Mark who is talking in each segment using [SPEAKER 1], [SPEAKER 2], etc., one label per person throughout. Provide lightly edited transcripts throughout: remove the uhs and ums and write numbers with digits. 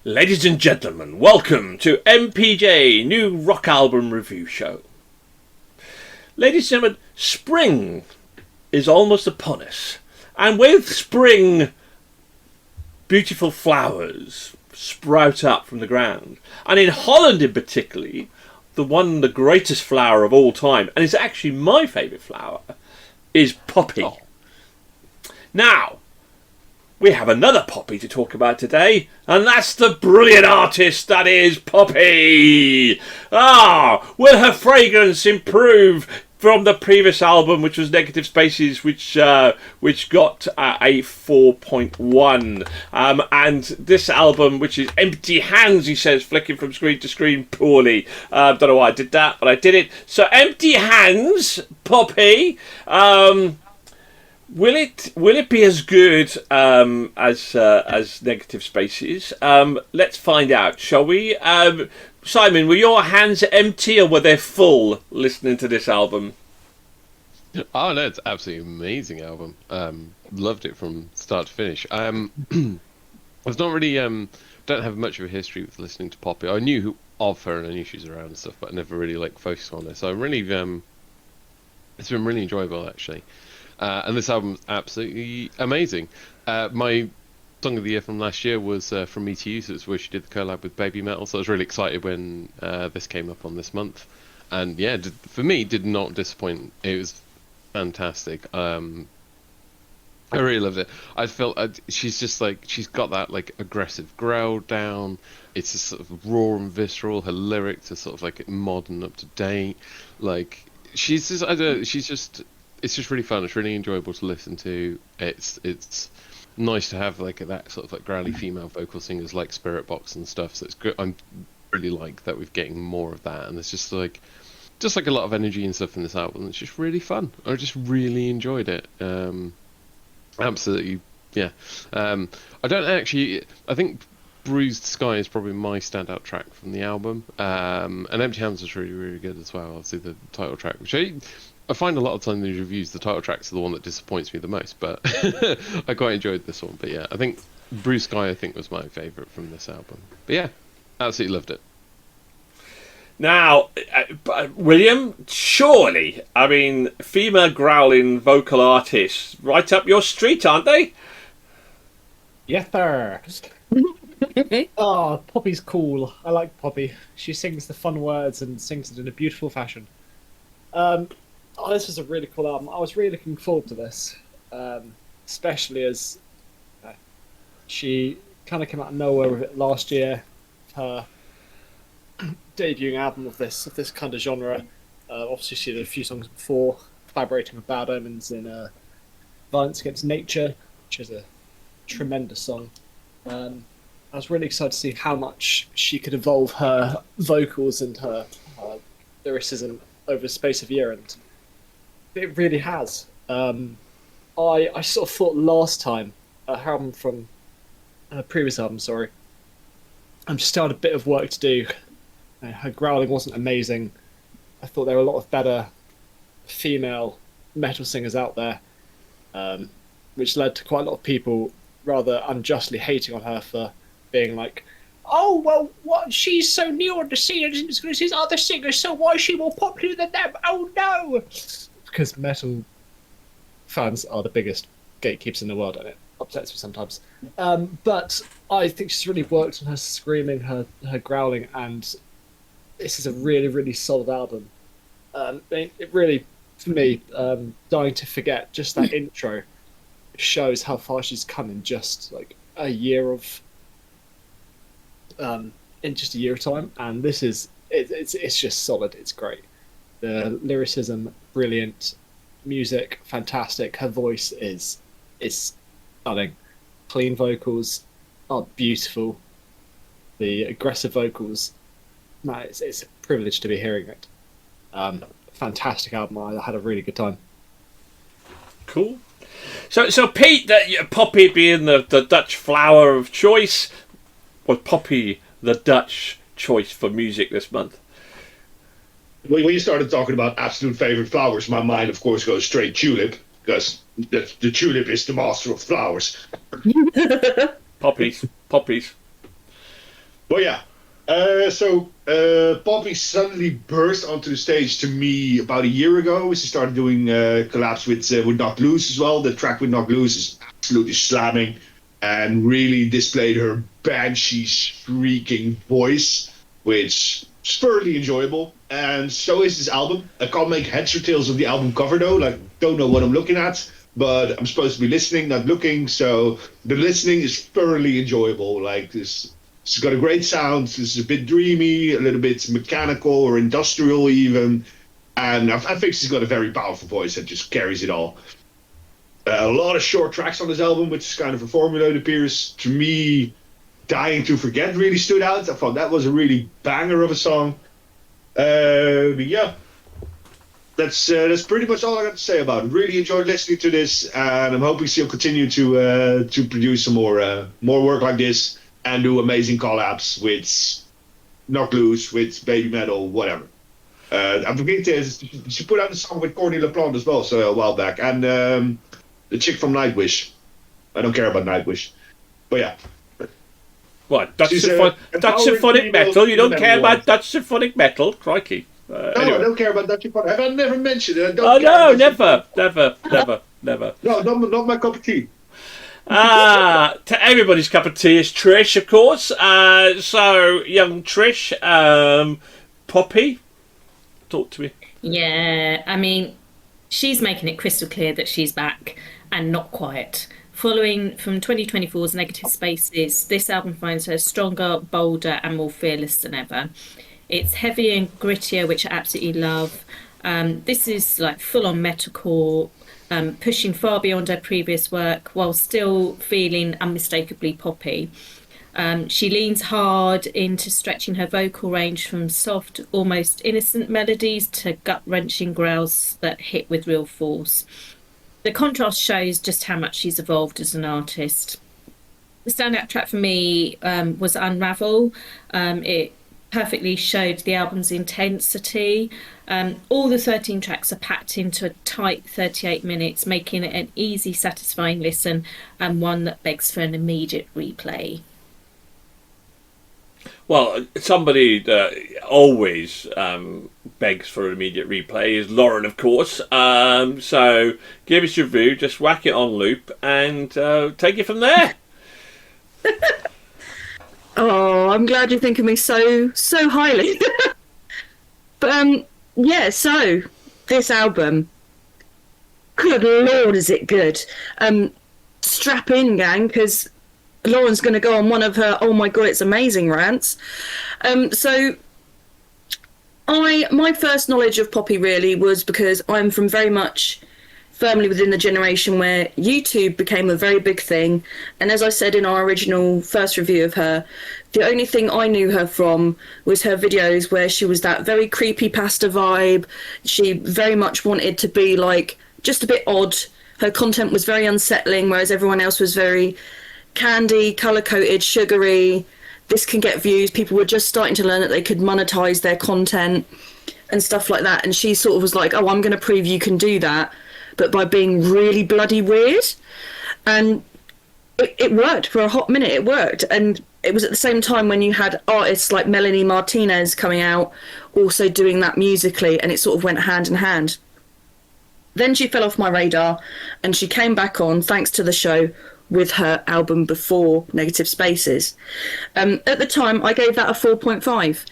[SPEAKER 1] Ladies and gentlemen, welcome to MPJ New Rock Album Review Show. Ladies and gentlemen, spring is almost upon us, and with spring, beautiful flowers sprout up from the ground. And in Holland in particular, the greatest flower of all time, and it's actually my favourite flower, is poppy. Oh. Now, we have another Poppy to talk about today, and that's the brilliant artist that is Poppy. Will her fragrance improve from the previous album, which was Negative Spaces, which got a 4.1, and this album, which is Empty Hands, he says, flicking from screen to screen poorly. Don't know why I did that, but I did it. So Empty Hands, Poppy. Will it be as good as Negative Spaces? Let's find out, shall we? Simon, were your hands empty or were they full listening to this album?
[SPEAKER 2] Oh no, it's an absolutely amazing album. Loved it from start to finish. I was not really don't have much of a history with listening to Poppy. I knew of her and I knew she was around and stuff, but I never really focused on her. So I really it's been really enjoyable actually. And this album's absolutely amazing. My song of the year from last year was from Me to You, so it's where she did the collab with Baby Metal. So I was really excited when this came up on this month. And yeah, for me, did not disappoint. It was fantastic. I really loved it. I felt she's just she's got that aggressive growl down. It's just sort of raw and visceral. Her lyrics are sort of modern, up to date. She's just. It's just really fun. It's really enjoyable to listen to. It's nice to have that sort of growly female vocal singers like Spirit Box and stuff. So it's good. I'm really that we're getting more of that, and it's just a lot of energy and stuff in this album. It's just really fun. I just really enjoyed it. Absolutely, yeah. I don't actually. I think Bruised Sky is probably my standout track from the album. And Empty Hands was really, really good as well. Obviously, the title track, which I find a lot of time in these reviews, the title tracks are the one that disappoints me the most, but I quite enjoyed this one. But yeah, I think Bruised Sky, was my favourite from this album. But yeah, absolutely loved it.
[SPEAKER 1] Now, William, surely, female growling vocal artists, right up your street, aren't they?
[SPEAKER 3] Yes, sir. Poppy's cool. I like Poppy. She sings the fun words and sings it in a beautiful fashion. This was a really cool album. I was really looking forward to this, especially as she kind of came out of nowhere with it last year. Her debuting album of this kind of genre. Obviously, she did a few songs before, collaborating with Bad Omens in Violence Against Nature, which is a tremendous song. I was really excited to see how much she could evolve her vocals and her lyricism over the space of a year, and it really has. I sort of thought last time, her album from previous album, sorry, she still had a bit of work to do. Her growling wasn't amazing. I thought there were a lot of better female metal singers out there, which led to quite a lot of people rather unjustly hating on her for being oh, well, what? She's so new on the scene and isn't as good as these other singers, so why is she more popular than them? Oh, no! Because metal fans are the biggest gatekeepers in the world, and it upsets me sometimes. But I think she's really worked on her screaming, her growling, and this is a really, really solid album. It really, for me, Dying to Forget, just that intro shows how far she's come in just a year of in just a year of time, and this is it's just solid. It's great. The lyricism, brilliant. Music, fantastic. Her voice is stunning. Clean vocals are beautiful. The aggressive vocals, man, it's a privilege to be hearing it. Fantastic album. I had a really good time.
[SPEAKER 1] Cool. So Pete, that Poppy being the Dutch flower of choice, was Poppy the Dutch choice for music this month?
[SPEAKER 4] When you started talking about absolute favorite flowers, my mind, of course, goes straight tulip, because the tulip is the master of flowers.
[SPEAKER 1] Poppies.
[SPEAKER 4] Well, yeah. Poppy suddenly burst onto the stage to me about a year ago. She started doing collabs with Knock Loose as well. The track with Knock Loose is absolutely slamming and really displayed her banshee shrieking voice, which is thoroughly enjoyable. And so is this album. I can't make heads or tails of the album cover though. Like, don't know what I'm looking at, but I'm supposed to be listening, not looking. So the listening is thoroughly enjoyable. Like this. She's got a great sound. It's a bit dreamy, a little bit mechanical or industrial even. And I think she's got a very powerful voice that just carries it all. A lot of short tracks on this album, which is kind of a formula, it appears. To me, Dying to Forget really stood out. I thought that was a really banger of a song. But yeah, that's pretty much all I got to say about it. Really enjoyed listening to this, and I'm hoping she'll continue to produce some more work like this. And do amazing collabs with Knock Loose, with Baby Metal, whatever. I forget she put out a song with Courtney LaPlante as well, so a while back, and the chick from Nightwish. I don't care about Nightwish, but yeah.
[SPEAKER 1] What? Dutch symphonic metal? You don't care about Dutch symphonic metal? Crikey.
[SPEAKER 4] No,
[SPEAKER 1] Anyway.
[SPEAKER 4] I don't care about Dutch symphonic. Have I never mentioned it? I don't
[SPEAKER 1] Oh
[SPEAKER 4] care
[SPEAKER 1] no,
[SPEAKER 4] about
[SPEAKER 1] never.
[SPEAKER 4] No, not my cup of tea.
[SPEAKER 1] To everybody's cup of tea is Trish, of course. So, young Trish, Poppy, talk to me.
[SPEAKER 5] Yeah, I mean, she's making it crystal clear that she's back and not quiet. Following from 2024's Negative Spaces, this album finds her stronger, bolder, and more fearless than ever. It's heavier and grittier, which I absolutely love. This is like full-on metalcore, pushing far beyond her previous work while still feeling unmistakably poppy. She leans hard into stretching her vocal range from soft, almost innocent melodies to gut-wrenching growls that hit with real force. The contrast shows just how much she's evolved as an artist. The standout track for me was Unravel. It perfectly showed the album's intensity. All the 13 tracks are packed into a tight 38 minutes, making it an easy, satisfying listen and one that begs for an immediate replay.
[SPEAKER 1] Well, somebody that always begs for an immediate replay is Lauren, of course. So give us your review, just whack it on loop, and take it from there.
[SPEAKER 6] Oh, I'm glad you think of me so highly. But yeah, so this album, good lord, is it good? Strap in, gang, because Lauren's going to go on one of her "oh my god, it's amazing" rants. So my first knowledge of Poppy really was because I'm from very much firmly within the generation where YouTube became a very big thing. And as I said in our original first review of her, the only thing I knew her from was her videos where she was that very creepy pasta vibe. She very much wanted to be like just a bit odd. Her content was very unsettling, whereas everyone else was very candy, colour-coded, sugary. This can get views. People were just starting to learn that they could monetize their content and stuff like that. And she sort of was like, oh, I'm going to prove you can do that, but by being really bloody weird. And it worked for a hot minute. It worked. And it was at the same time when you had artists like Melanie Martinez coming out, also doing that musically, and it sort of went hand in hand. Then she fell off my radar, and she came back on, thanks to the show, with her album before Negative Spaces. At the time, I gave that a 4.5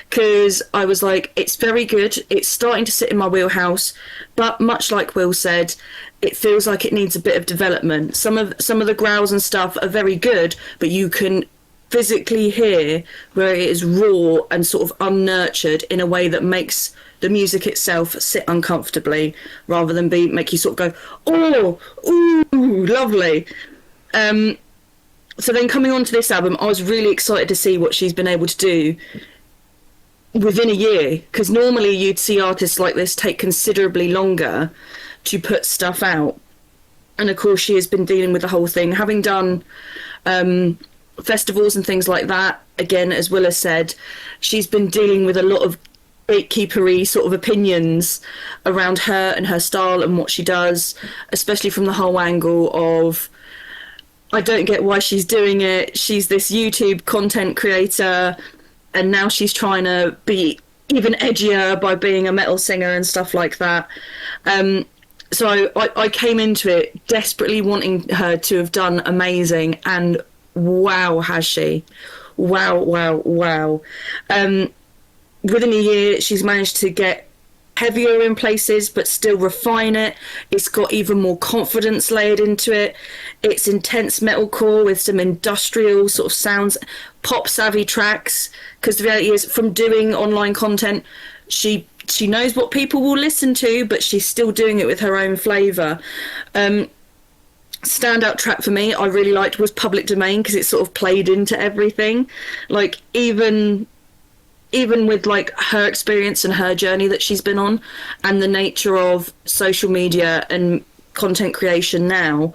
[SPEAKER 6] because I was like, it's very good. It's starting to sit in my wheelhouse, but much like Will said, it feels like it needs a bit of development. Some of the growls and stuff are very good, but you can physically hear where it is raw and sort of unnurtured in a way that makes the music itself sit uncomfortably rather than make you sort of go, oh, ooh, lovely. So then coming on to this album, I was really excited to see what she's been able to do within a year, because normally you'd see artists like this take considerably longer to put stuff out. And of course she has been dealing with the whole thing, having done festivals and things like that. Again, as Willa said, she's been dealing with a lot of gatekeepery sort of opinions around her and her style and what she does, especially from the whole angle of I don't get why she's doing it. She's this YouTube content creator, and now she's trying to be even edgier by being a metal singer and stuff like that. So I came into it desperately wanting her to have done amazing, and wow, has she. Wow, wow, wow. Within a year, she's managed to get heavier in places, but still refine it. It's got even more confidence layered into it. It's intense metalcore with some industrial sort of sounds, pop savvy tracks. Because the reality is, from doing online content, she knows what people will listen to, but she's still doing it with her own flavour. Standout track for me, I really liked, was Public Domain, because it sort of played into everything. Like, even with like her experience and her journey that she's been on, and the nature of social media and content creation now,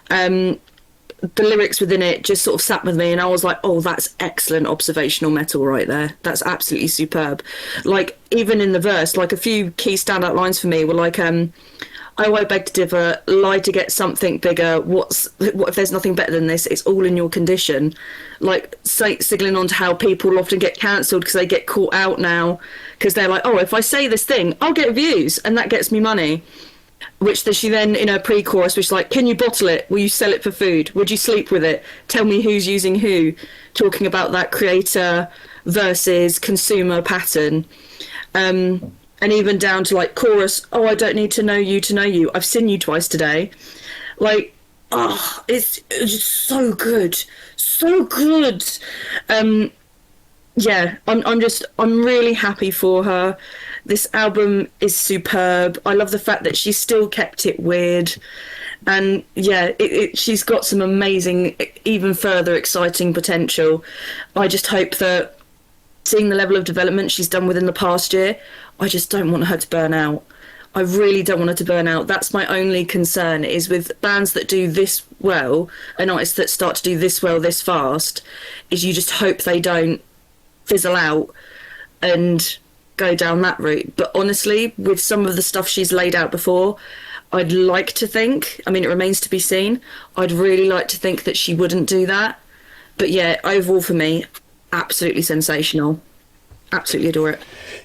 [SPEAKER 6] the lyrics within it just sort of sat with me, and I was like, oh, that's excellent observational metal right there. That's absolutely superb. Like, even in the verse, like, a few key standout lines for me were like, I won't beg to differ, lie to get something bigger. What if there's nothing better than this? It's all in your condition. Like, signaling on to how people often get cancelled because they get caught out now, because they're like, oh, if I say this thing, I'll get views, and that gets me money. Which she then, in her pre-chorus, was like, can you bottle it? Will you sell it for food? Would you sleep with it? Tell me who's using who. Talking about that creator versus consumer pattern. And even down to like chorus, oh, I don't need to know you. I've seen you twice today. Like, oh, it's just so good. So good. Yeah, I'm really happy for her. This album is superb. I love the fact that she still kept it weird. And yeah, she's got some amazing, even further exciting potential. I just hope that, seeing the level of development she's done within the past year, I just don't want her to burn out. I really don't want her to burn out. That's my only concern, is with bands that do this well, and artists that start to do this well this fast, is you just hope they don't fizzle out and go down that route. But honestly, with some of the stuff she's laid out before, I'd like to think, I mean, it remains to be seen, I'd really like to think that she wouldn't do that. But yeah, overall for me, absolutely sensational. Absolutely adore it.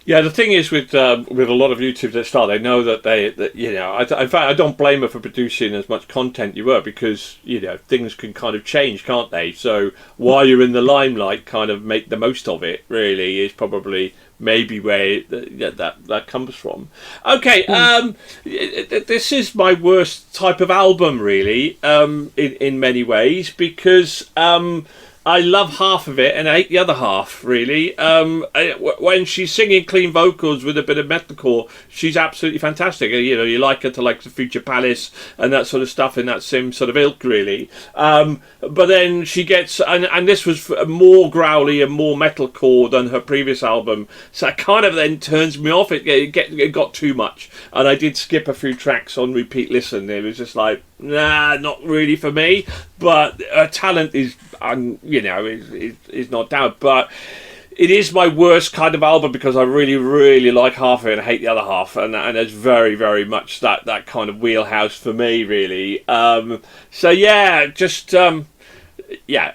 [SPEAKER 1] Yeah, the thing is with a lot of YouTubers that start, they know that you know. In fact, I don't blame her for producing as much content you were, because you know things can kind of change, can't they? So while you're in the limelight, kind of make the most of it. Really, is probably maybe where that comes from. Okay, this is my worst type of album, really, in many ways, because I love half of it and I hate the other half, really. When she's singing clean vocals with a bit of metalcore, she's absolutely fantastic. You know, you like her to like the Future Palace and that sort of stuff in that same sort of ilk, really. But then she gets, and this was more growly and more metalcore than her previous album, so it kind of then turns me off. It got too much, and I did skip a few tracks on repeat listen. It was just like, nah, not really for me. But her talent is, you know, is not doubt. But it is my worst kind of album, because I really, really like half of it and hate the other half, and it's very, very much that kind of wheelhouse for me, really. So yeah, just yeah,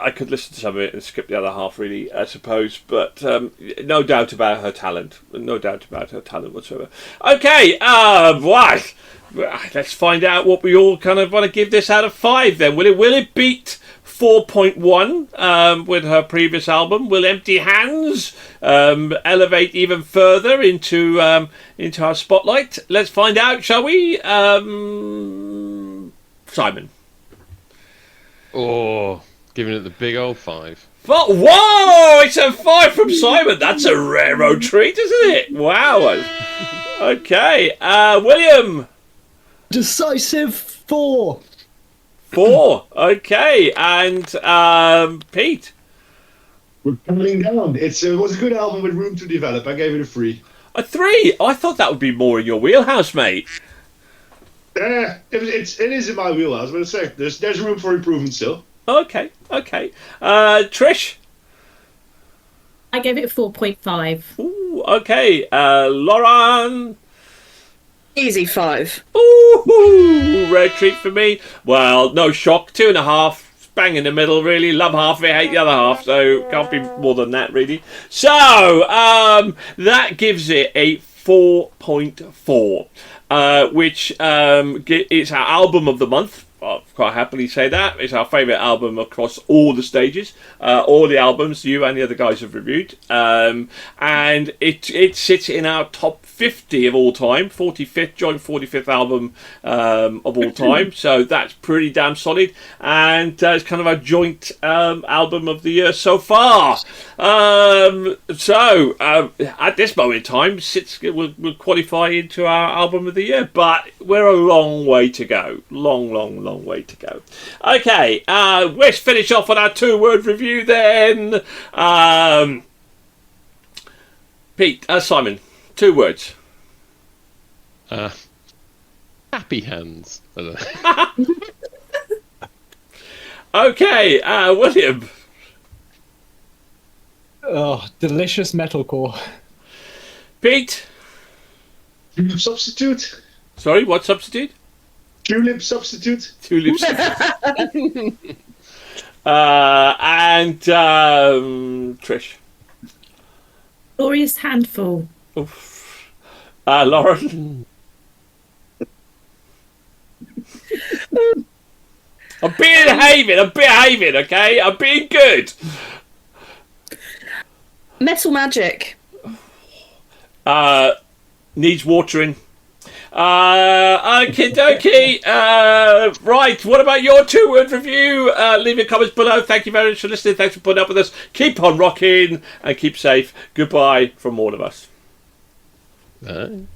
[SPEAKER 1] I could listen to some of it and skip the other half, really, I suppose. But no doubt about her talent. No doubt about her talent whatsoever. Okay, what? Let's find out what we all kind of want to give this out of 5 then. Will it beat 4.1 with her previous album? Will Empty Hands elevate even further into our spotlight? Let's find out, shall we? Simon.
[SPEAKER 2] Oh, giving it the big old 5.
[SPEAKER 1] Whoa! It's a 5 from Simon. That's a rare old treat, isn't it? Wow. Okay, William.
[SPEAKER 3] Decisive 4.
[SPEAKER 1] 4. Okay, and Pete.
[SPEAKER 4] We're coming down. It was a good album with room to develop. I gave it a 3.
[SPEAKER 1] A 3? I thought that would be more in your wheelhouse, mate.
[SPEAKER 4] It is in my wheelhouse, but there's room for improvement still.
[SPEAKER 1] Okay. Trish.
[SPEAKER 5] I gave it a 4.5.
[SPEAKER 1] Ooh, okay. Lauren.
[SPEAKER 6] Easy 5.
[SPEAKER 1] Ooh. Woohoo! Rare treat for me. Well, no shock. 2.5. Bang in the middle, really. Love half of it, hate the other half. So can't be more than that, really. So that gives it a 4.4, which is our album of the month. I'll quite happily say that. It's our favourite album across all the stages, all the albums you and the other guys have reviewed. And it sits in our top 50 of all time, 45th, joint 45th album of all time. So that's pretty damn solid. And it's kind of our joint album of the year so far. At this moment in time, will qualify into our album of the year. But we're a long way to go. Long way to go. Okay, let's finish off on our 2-word review then. Simon, 2 words.
[SPEAKER 2] Happy hands. I don't know.
[SPEAKER 1] Okay, William.
[SPEAKER 3] Oh, delicious metalcore.
[SPEAKER 1] Pete.
[SPEAKER 4] Tulip substitute.
[SPEAKER 1] Sorry, what substitute?
[SPEAKER 4] Tulip substitute.
[SPEAKER 1] Tulip substitute. And Trish.
[SPEAKER 5] Glorious handful.
[SPEAKER 1] Oof. Lauren. I'm behaving, okay? I'm being good.
[SPEAKER 6] Metal Magic.
[SPEAKER 1] Needs watering. Okie dokie. Right, what about your 2-word review? Leave your comments below. Thank you very much for listening. Thanks for putting up with us. Keep on rocking and keep safe. Goodbye from all of us.
[SPEAKER 2] Bye.